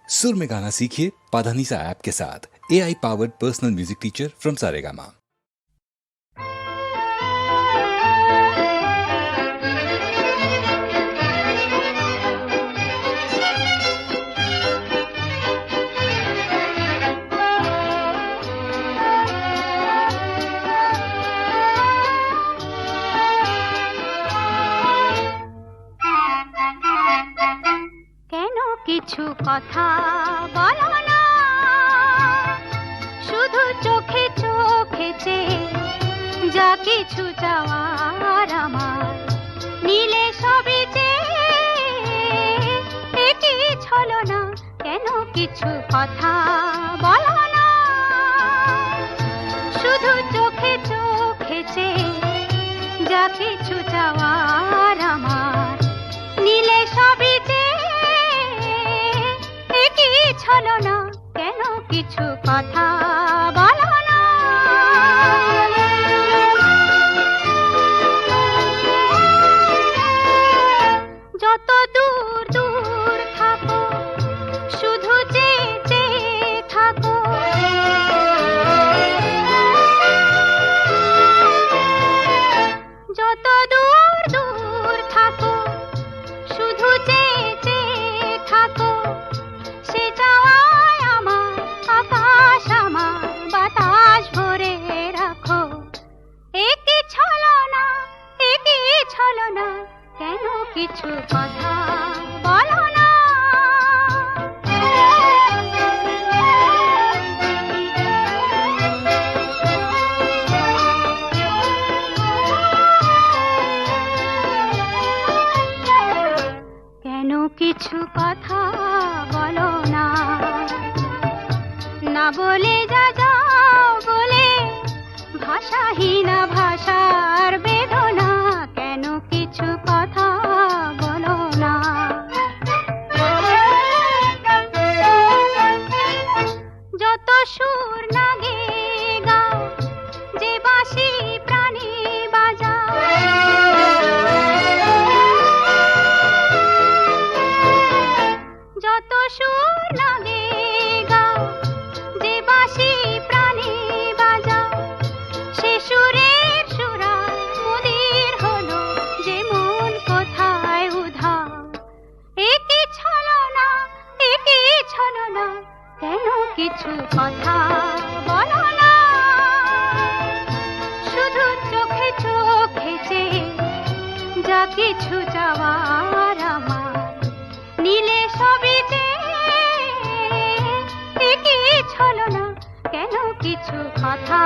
सुर में गाना सीखिए पाधानीसा ऐप के साथ। AI powered personal music teacher from Saregama. কিছু কথা বলো না, শুধু চোখে চোখে চেয়ে যা কিছু চাওয়ার আমার নীলে সবই চেয়ে কি ছলনা, কেন কিছু কথা বলো না, শুধু চোখে চোখে চেয়ে যা কিছু চাওয়ার আমার নীলে সবই ছলনা, কেন কিছু কথা বলো না। যত দূর দূর থাকো শুধু চেয়ে চেয়ে থাকো, যত দূর দূর থাকো শুধু চেয়ে চেয়ে থাকো, সে চাওয়ায় আমার আকাশ আমার বাতাস ভরে রাখো। একই ছলনা, একই ছলনা, কেন কিছু কথা বলো না। কেন কিছু কথা বলো না, না বলে যা যাও বলে ভাষাহীনা ভাষার বেদনা, কেন কিছু কথা বলো না। যত সুর নাগে গাও যে বাঁশি প্রাণী বাজাও, যত সুর লাগে গাও যে বাঁশি প্রাণী বাজাও, সে সুরের সুরায় মুদির হলো যে মন কোথায় উধাও। একই ছলনা, একই ছলনা, কেন কিছু কথা বলো না, শুধু চোখে চোখে চেয়ে যা কিছু চাওয়ার আমার নীলে সবই চেয়ে, একই ছলনা, কেন কিছু কথা